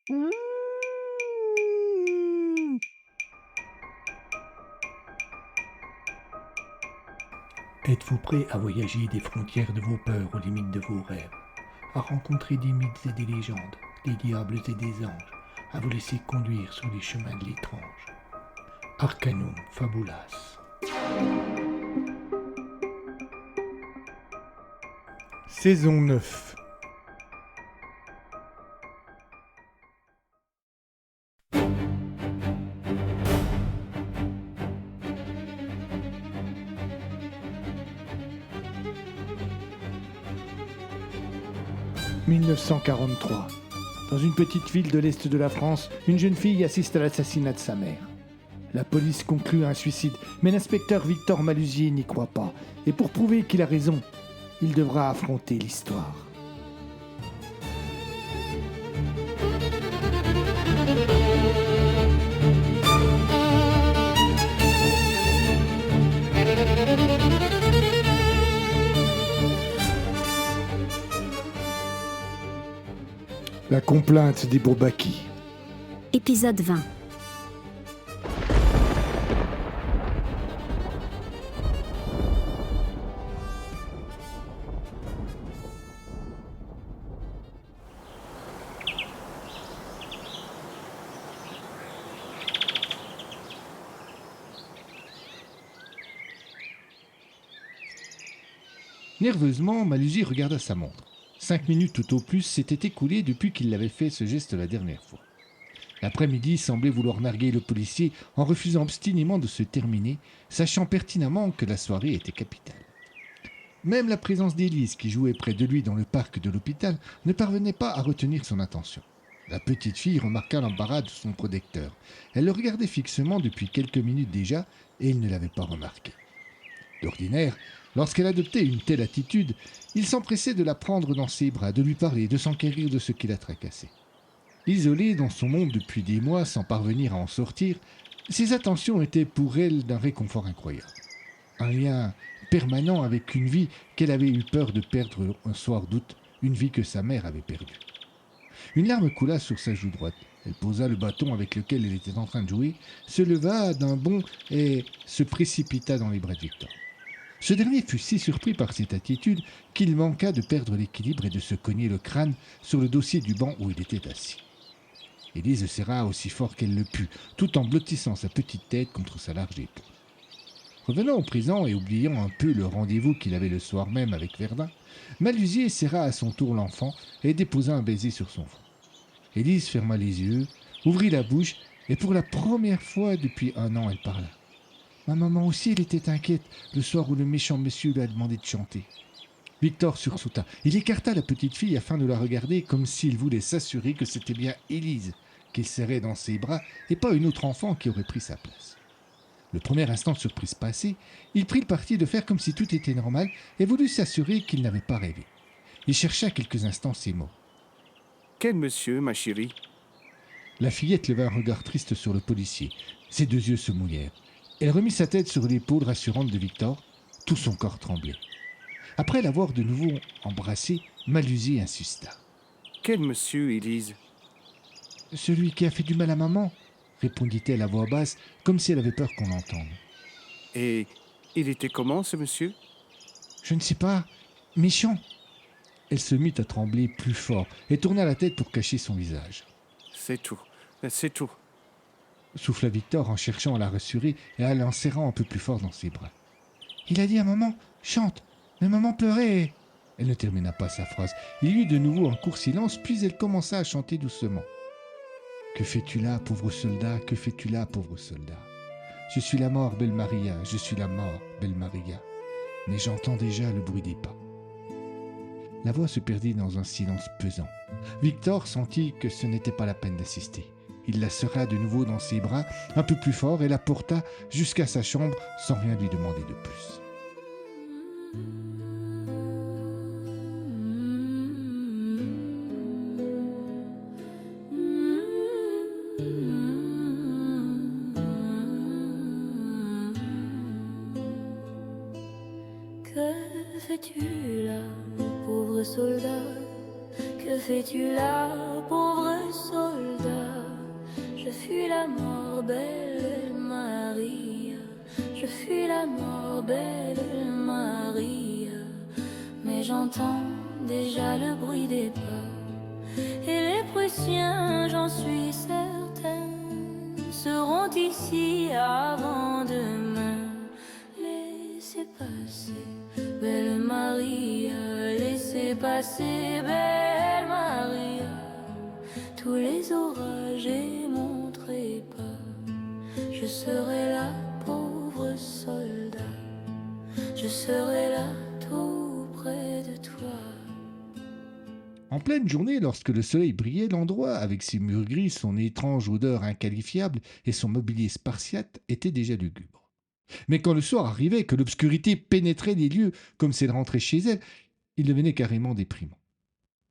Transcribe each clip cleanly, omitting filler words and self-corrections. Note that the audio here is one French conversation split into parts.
Mmh. Êtes-vous prêt à voyager des frontières de vos peurs aux limites de vos rêves, à rencontrer des mythes et des légendes, des diables et des anges, à vous laisser conduire sur les chemins de l'étrange? Arcanum Fabulas. Saison 9. « 1943. Dans une petite ville de l'Est de la France, une jeune fille assiste à l'assassinat de sa mère. La police conclut à un suicide, mais l'inspecteur Victor Malusier n'y croit pas. Et pour prouver qu'il a raison, il devra affronter l'histoire. La complainte des Bourbaki. Épisode 20. Nerveusement, Malusier regarda sa montre. 5 minutes tout au plus s'étaient écoulées depuis qu'il avait fait ce geste la dernière fois. L'après-midi semblait vouloir narguer le policier en refusant obstinément de se terminer, sachant pertinemment que la soirée était capitale. Même la présence d'Élise, qui jouait près de lui dans le parc de l'hôpital, ne parvenait pas à retenir son attention. La petite fille remarqua l'embarras de son protecteur. Elle le regardait fixement depuis quelques minutes déjà, et il ne l'avait pas remarqué. D'ordinaire, lorsqu'elle adoptait une telle attitude, il s'empressait de la prendre dans ses bras, de lui parler, de s'enquérir de ce qui la tracassait. Isolée dans son monde depuis des mois sans parvenir à en sortir, ses attentions étaient pour elle d'un réconfort incroyable. Un lien permanent avec une vie qu'elle avait eu peur de perdre un soir d'août, une vie que sa mère avait perdue. Une larme coula sur sa joue droite. Elle posa le bâton avec lequel elle était en train de jouer, se leva d'un bond et se précipita dans les bras de Victor. Ce dernier fut si surpris par cette attitude qu'il manqua de perdre l'équilibre et de se cogner le crâne sur le dossier du banc où il était assis. Élise serra aussi fort qu'elle le put, tout en blottissant sa petite tête contre sa large épaule. Revenant au présent et oubliant un peu le rendez-vous qu'il avait le soir même avec Verdun, Malusier serra à son tour l'enfant et déposa un baiser sur son front. Élise ferma les yeux, ouvrit la bouche et pour la première fois depuis 1 an, elle parla. Ma maman aussi, elle était inquiète le soir où le méchant monsieur lui a demandé de chanter. Victor sursauta. Il écarta la petite fille afin de la regarder comme s'il voulait s'assurer que c'était bien Élise qu'il serrait dans ses bras et pas une autre enfant qui aurait pris sa place. Le premier instant de surprise passé, il prit le parti de faire comme si tout était normal et voulut s'assurer qu'il n'avait pas rêvé. Il chercha quelques instants ses mots. Quel monsieur, ma chérie? La fillette leva un regard triste sur le policier. Ses 2 yeux se mouillèrent. Elle remit sa tête sur l'épaule rassurante de Victor. Tout son corps tremblait. Après l'avoir de nouveau embrassé, Malusier insista. Quel monsieur, Élise? Celui qui a fait du mal à maman, répondit-elle à voix basse, comme si elle avait peur qu'on l'entende. Et il était comment, ce monsieur? Je ne sais pas, méchant. Elle se mit à trembler plus fort et tourna la tête pour cacher son visage. C'est tout. Souffla Victor en cherchant à la rassurer et à l'enserrant un peu plus fort dans ses bras. Il a dit à maman, chante, mais maman pleurait et... Elle ne termina pas sa phrase. Il y eut de nouveau un court silence, puis elle commença à chanter doucement. Que fais-tu là, pauvre soldat? Que fais-tu là, pauvre soldat? Je suis la mort, belle Maria, je suis la mort, belle Maria. Mais j'entends déjà le bruit des pas. La voix se perdit dans un silence pesant. Victor sentit que ce n'était pas la peine d'assister. Il la serra de nouveau dans ses bras, un peu plus fort, et la porta jusqu'à sa chambre sans rien lui demander de plus. Que fais-tu là, pauvre soldat? Que fais-tu là, pauvre soldat? belle Marie. Mais j'entends déjà le bruit des pas. Et les Prussiens, j'en suis certaine, seront ici avant demain. Laissez passer, belle Marie, laissez passer, belle Marie. Tous les orages et mon trépas, je serai là, pauvre soldat, je serai là tout près de toi. En pleine journée, lorsque le soleil brillait, l'endroit, avec ses murs gris, son étrange odeur inqualifiable et son mobilier spartiate, était déjà lugubre. Mais quand le soir arrivait, que l'obscurité pénétrait les lieux comme si elle rentrait chez elle, il devenait carrément déprimant.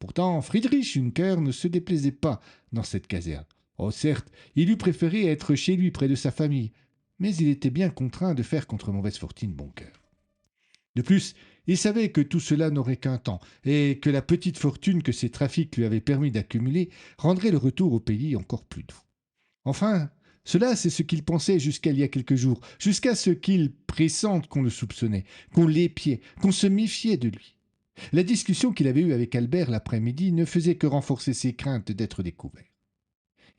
Pourtant, Friedrich Juncker ne se déplaisait pas dans cette caserne. Oh certes, il eût préféré être chez lui près de sa famille, mais il était bien contraint de faire contre mauvaise fortune bon cœur. De plus, il savait que tout cela n'aurait qu'un temps, et que la petite fortune que ses trafics lui avaient permis d'accumuler rendrait le retour au pays encore plus doux. Enfin, cela c'est ce qu'il pensait jusqu'à il y a quelques jours, jusqu'à ce qu'il pressente qu'on le soupçonnait, qu'on l'épiait, qu'on se méfiait de lui. La discussion qu'il avait eue avec Albert l'après-midi ne faisait que renforcer ses craintes d'être découvert.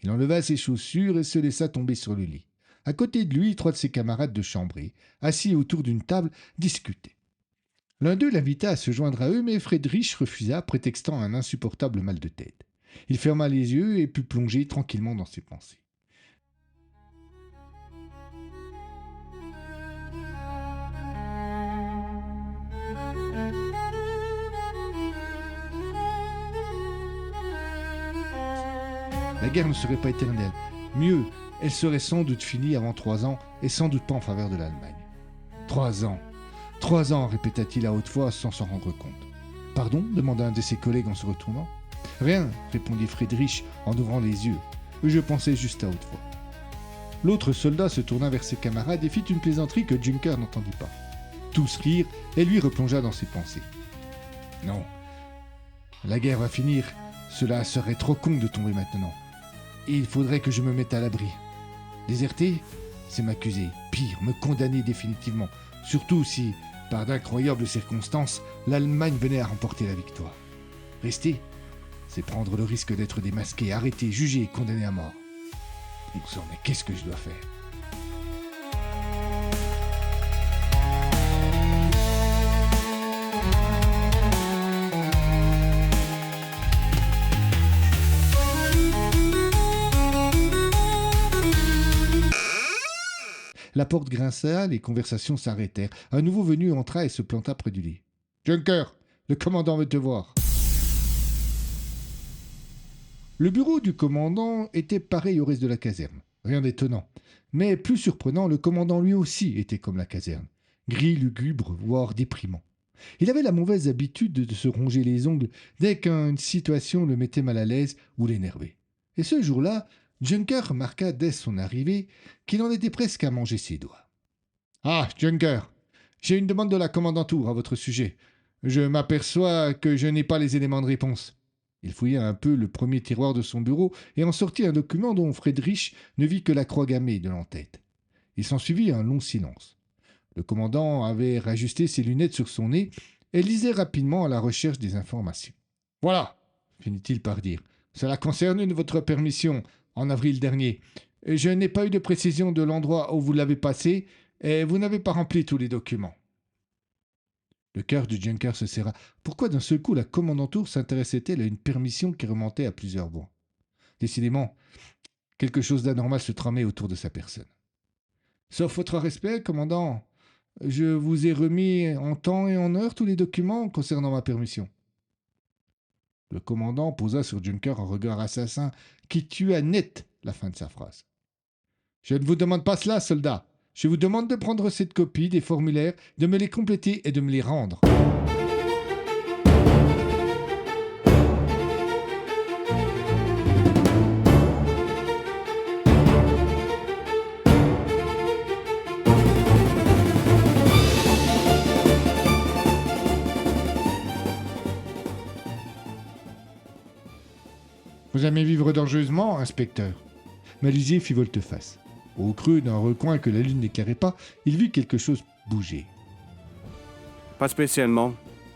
Il enleva ses chaussures et se laissa tomber sur le lit. À côté de lui, 3 de ses camarades de chambrée, assis autour d'une table, discutaient. L'un d'eux l'invita à se joindre à eux, mais Friedrich refusa, prétextant un insupportable mal de tête. Il ferma les yeux et put plonger tranquillement dans ses pensées. La guerre ne serait pas éternelle. Mieux, elle serait sans doute finie avant 3 ans, et sans doute pas en faveur de l'Allemagne. 3 ans. 3 ans, répéta-t-il à haute voix sans s'en rendre compte. Pardon demanda un de ses collègues en se retournant. Rien, répondit Friedrich en ouvrant les yeux. Je pensais juste à haute voix. L'autre soldat se tourna vers ses camarades et fit une plaisanterie que Juncker n'entendit pas. Tous rirent et lui replongea dans ses pensées. Non, la guerre va finir. Cela serait trop con de tomber maintenant. Et il faudrait que je me mette à l'abri. Déserter, c'est m'accuser. Pire, me condamner définitivement. Surtout si, par d'incroyables circonstances, l'Allemagne venait à remporter la victoire. Rester, c'est prendre le risque d'être démasqué, arrêté, jugé et condamné à mort. Bon sang, mais qu'est-ce que je dois faire ? La porte grinça, les conversations s'arrêtèrent. Un nouveau venu entra et se planta près du lit. « Juncker, le commandant veut te voir. » Le bureau du commandant était pareil au reste de la caserne. Rien d'étonnant. Mais plus surprenant, le commandant lui aussi était comme la caserne. Gris, lugubre, voire déprimant. Il avait la mauvaise habitude de se ronger les ongles dès qu'une situation le mettait mal à l'aise ou l'énervait. Et ce jour-là, Juncker remarqua dès son arrivée qu'il en était presque à manger ses doigts. « Ah, Juncker, j'ai une demande de la commandanture à votre sujet. Je m'aperçois que je n'ai pas les éléments de réponse. » Il fouilla un peu le premier tiroir de son bureau et en sortit un document dont Friedrich ne vit que la croix gammée de l'entête. Il s'ensuivit un long silence. Le commandant avait rajusté ses lunettes sur son nez et lisait rapidement à la recherche des informations. « Voilà, finit-il par dire. Cela concerne votre permission en avril dernier. Je n'ai pas eu de précision de l'endroit où vous l'avez passé et vous n'avez pas rempli tous les documents. » Le cœur de Juncker se serra. Pourquoi d'un seul coup la commandanture s'intéressait-elle à une permission qui remontait à plusieurs mois ? Décidément, quelque chose d'anormal se tramait autour de sa personne. « Sauf votre respect, commandant, je vous ai remis en temps et en heure tous les documents concernant ma permission. » Le commandant posa sur Juncker un regard assassin qui tua net la fin de sa phrase. « Je ne vous demande pas cela, soldat. Je vous demande de prendre cette copie des formulaires, de me les compléter et de me les rendre. » Vous aimez vivre dangereusement, inspecteur ? Malusier fit volte-face. Au creux d'un recoin que la lune n'éclairait pas, il vit quelque chose bouger. Pas spécialement.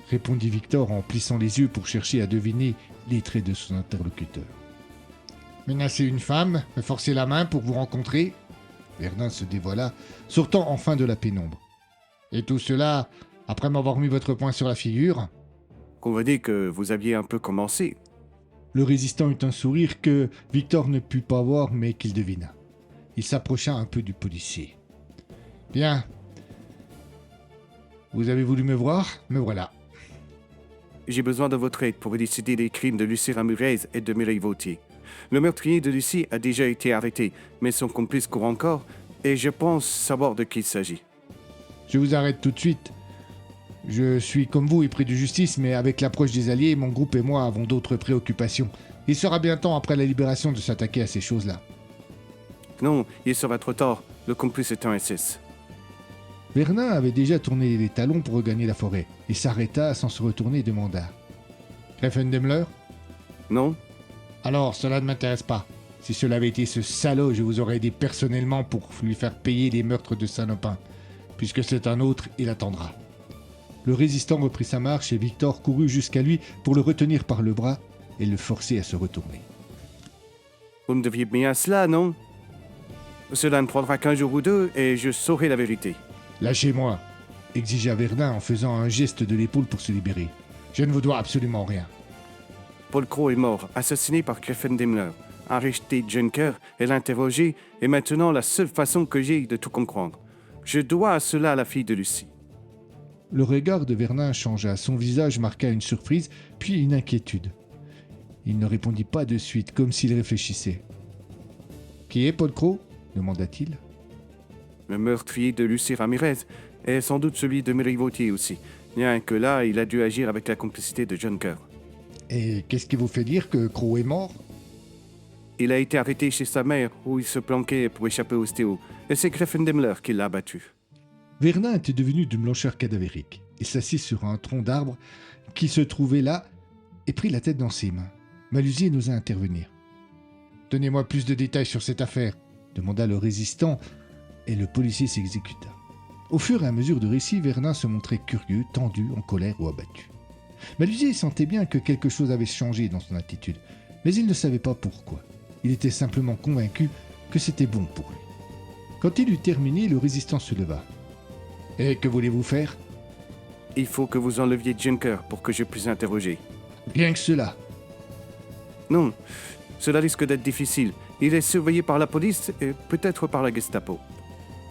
répondit Victor en plissant les yeux pour chercher à deviner les traits de son interlocuteur. Menacer une femme, me forcer la main pour vous rencontrer. Verdun se dévoila, sortant enfin de la pénombre. Et tout cela, après m'avoir mis votre poing sur la figure. On va dire que vous aviez un peu commencé. Le résistant eut un sourire que Victor ne put pas voir, mais qu'il devina. Il s'approcha un peu du policier. « Bien. Vous avez voulu me voir, me voilà. J'ai besoin de votre aide pour élucider les crimes de Lucie Ramirez et de Mireille Vautier. Le meurtrier de Lucie a déjà été arrêté, mais son complice court encore, et je pense savoir de qui il s'agit. Je vous arrête tout de suite. Je suis comme vous épris de justice, mais avec l'approche des Alliés, mon groupe et moi avons d'autres préoccupations. Il sera bien temps après la libération de s'attaquer à ces choses-là. » Non, il sera trop tard. Le complice est un SS. Vernin avait déjà tourné les talons pour regagner la forêt. Il s'arrêta sans se retourner et demanda. « Greifendemmler ? Non? Alors, cela ne m'intéresse pas. Si cela avait été ce salaud, je vous aurais aidé personnellement pour lui faire payer les meurtres de Saint-Nopin. Puisque c'est un autre, il attendra. » Le résistant reprit sa marche et Victor courut jusqu'à lui pour le retenir par le bras et le forcer à se retourner. Vous me deviez bien cela, non? Cela ne prendra qu'un jour ou deux et je saurai la vérité. « Lâchez-moi !» exigea Verdun en faisant un geste de l'épaule pour se libérer. « Je ne vous dois absolument rien. » Paul Crowe est mort, assassiné par Greifendemmler. Arrêter Junker et l'interroger est maintenant la seule façon que j'ai de tout comprendre. Je dois à cela à la fille de Lucie. Le regard de Verdun changea, son visage marqua une surprise, puis une inquiétude. Il ne répondit pas de suite, comme s'il réfléchissait. « Qui est Paul Crowe ?» demanda-t-il. Le meurtrier de Lucie Ramirez est sans doute celui de Mireille Vautier aussi, bien que là, il a dû agir avec la complicité de Junker. « Et qu'est-ce qui vous fait dire que Crowe est mort ?» Il a été arrêté chez sa mère, où il se planquait pour échapper au stéo, et c'est Greifendemmler qui l'a abattu. Verdun était devenu d'une blancheur cadavérique. Il s'assit sur un tronc d'arbre qui se trouvait là et prit la tête dans ses mains. Malusier n'osa intervenir. « Donnez-moi plus de détails sur cette affaire » demanda le résistant, et le policier s'exécuta. Au fur et à mesure du récit, Verdun se montrait curieux, tendu, en colère ou abattu. Malusier sentait bien que quelque chose avait changé dans son attitude, mais il ne savait pas pourquoi. Il était simplement convaincu que c'était bon pour lui. Quand il eut terminé, le résistant se leva. « Et que voulez-vous faire ?»« Il faut que vous enleviez Junker pour que je puisse interroger. » Rien que cela. Non, cela risque d'être difficile. Il est surveillé par la police et peut-être par la Gestapo.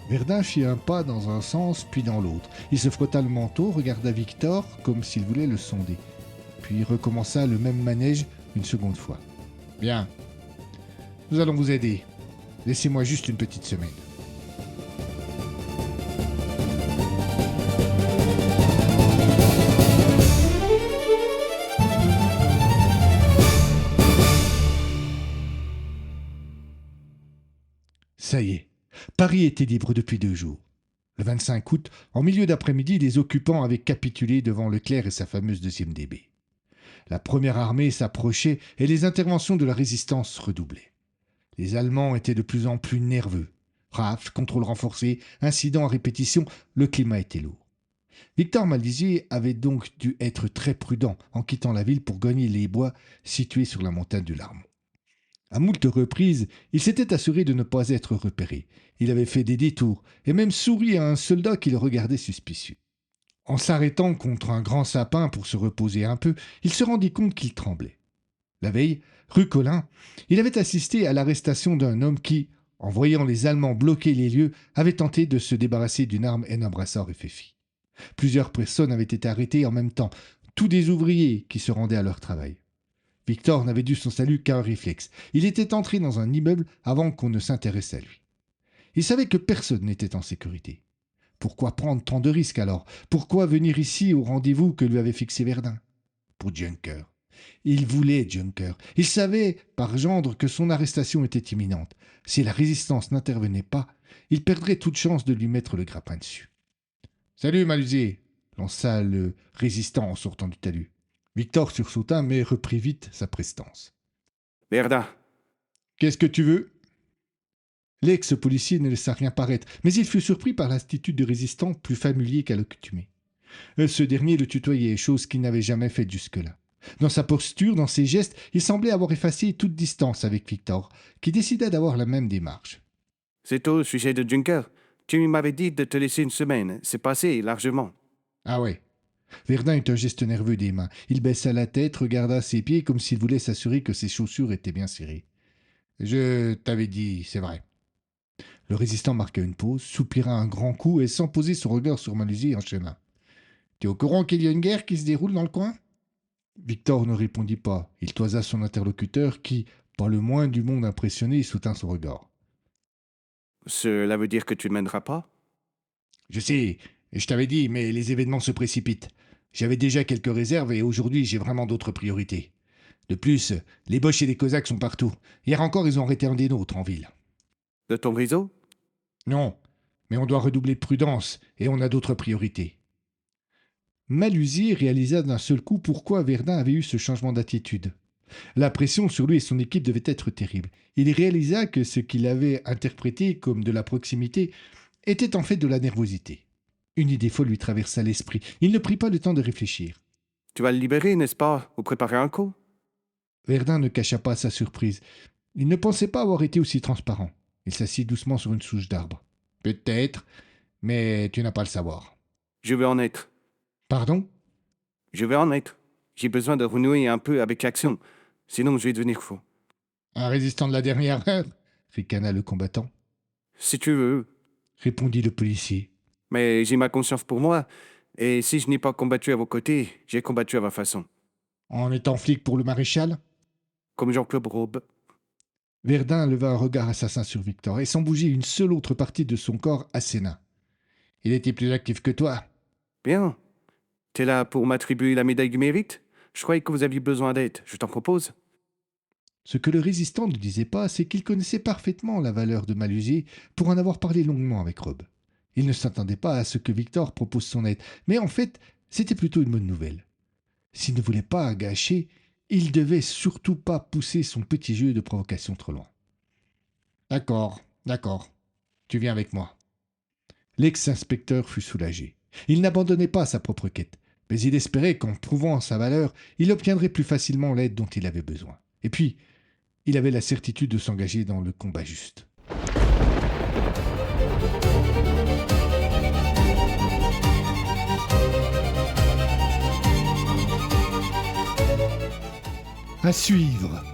Verdun fit un pas dans un sens, puis dans l'autre. Il se frotta le manteau, regarda Victor comme s'il voulait le sonder. Puis recommença le même manège une seconde fois. « Bien. Nous allons vous aider. Laissez-moi juste une petite semaine. » Ça y est, Paris était libre depuis 2 jours. Le 25 août, en milieu d'après-midi, les occupants avaient capitulé devant Leclerc et sa fameuse 2e DB. La première armée s'approchait et les interventions de la résistance redoublaient. Les Allemands étaient de plus en plus nerveux. Rafles, contrôles renforcés, incidents à répétition, le climat était lourd. Victor Malisier avait donc dû être très prudent en quittant la ville pour gagner les bois situés sur la montagne du Larmont. À moult reprises, il s'était assuré de ne pas être repéré. Il avait fait des détours et même souri à un soldat qui le regardait suspicieux. En s'arrêtant contre un grand sapin pour se reposer un peu, il se rendit compte qu'il tremblait. La veille, rue Collin, il avait assisté à l'arrestation d'un homme qui, en voyant les Allemands bloquer les lieux, avait tenté de se débarrasser d'une arme et d'un brassard FFI. Plusieurs personnes avaient été arrêtées en même temps, tous des ouvriers qui se rendaient à leur travail. Victor n'avait dû son salut qu'à un réflexe. Il était entré dans un immeuble avant qu'on ne s'intéresse à lui. Il savait que personne n'était en sécurité. Pourquoi prendre tant de risques alors? Pourquoi venir ici au rendez-vous que lui avait fixé Verdun? Pour Junker. Il voulait Junker. Il savait, par gendre, que son arrestation était imminente. Si la résistance n'intervenait pas, il perdrait toute chance de lui mettre le grappin dessus. « Salut, Malusier !» lança le résistant en sortant du talus. Victor sursauta, mais reprit vite sa prestance. « Verdun !»« Qu'est-ce que tu veux ?» L'ex-policier ne laissa rien paraître, mais il fut surpris par l'attitude du résistant plus familier qu'à l'accoutumée. Ce dernier le tutoyait, chose qu'il n'avait jamais faite jusque-là. Dans sa posture, dans ses gestes, il semblait avoir effacé toute distance avec Victor, qui décida d'avoir la même démarche. C'est au sujet de Juncker. Tu m'avais dit de te laisser une semaine. C'est passé largement. Ah ouais. Verdun eut un geste nerveux des mains. Il baissa la tête, regarda ses pieds comme s'il voulait s'assurer que ses chaussures étaient bien serrées. Je t'avais dit, c'est vrai. Le résistant marqua une pause, soupira un grand coup et sans poser son regard sur Malaisie enchaîna. Tu es au courant qu'il y a une guerre qui se déroule dans le coin? Victor ne répondit pas. Il toisa son interlocuteur qui, pas le moins du monde impressionné, soutint son regard. Cela veut dire que tu ne mèneras pas? Je sais, je t'avais dit, mais les événements se précipitent. J'avais déjà quelques réserves et aujourd'hui j'ai vraiment d'autres priorités. De plus, les Boches et les Cosaques sont partout. Hier encore, ils ont arrêté un des nôtres en ville. De ton réseau? Non, mais on doit redoubler de prudence et on a d'autres priorités. Malhusier réalisa d'un seul coup pourquoi Verdun avait eu ce changement d'attitude. La pression sur lui et son équipe devait être terrible. Il réalisa que ce qu'il avait interprété comme de la proximité était en fait de la nervosité. Une idée folle lui traversa l'esprit. Il ne prit pas le temps de réfléchir. Tu vas le libérer, n'est-ce pas? Ou préparer un coup? Verdun ne cacha pas sa surprise. Il ne pensait pas avoir été aussi transparent. Il s'assit doucement sur une souche d'arbre. Peut-être, mais tu n'as pas le savoir. Je vais en être. Pardon? Je vais en être. J'ai besoin de renouer un peu avec l'action. Sinon, je vais devenir fou. Un résistant de la dernière heure? Ricana le combattant. Si tu veux. Répondit le policier. Mais j'ai ma conscience pour moi. Et si je n'ai pas combattu à vos côtés, j'ai combattu à ma façon. En étant flic pour le maréchal? Comme Jean-Claude Robe. Verdun leva un regard assassin sur Victor et sans bouger une seule autre partie de son corps asséna. Il était plus actif que toi. Bien. T'es là pour m'attribuer la médaille du mérite? Je croyais que vous aviez besoin d'aide. Je t'en propose. Ce que le résistant ne disait pas, c'est qu'il connaissait parfaitement la valeur de Malhusier pour en avoir parlé longuement avec Rob. Il ne s'attendait pas à ce que Victor propose son aide, mais en fait, c'était plutôt une bonne nouvelle. S'il ne voulait pas gâcher, il devait surtout pas pousser son petit jeu de provocation trop loin. D'accord. Tu viens avec moi. L'ex-inspecteur fut soulagé. Il n'abandonnait pas sa propre quête, mais il espérait qu'en prouvant sa valeur, il obtiendrait plus facilement l'aide dont il avait besoin. Et puis, il avait la certitude de s'engager dans le combat juste. À suivre.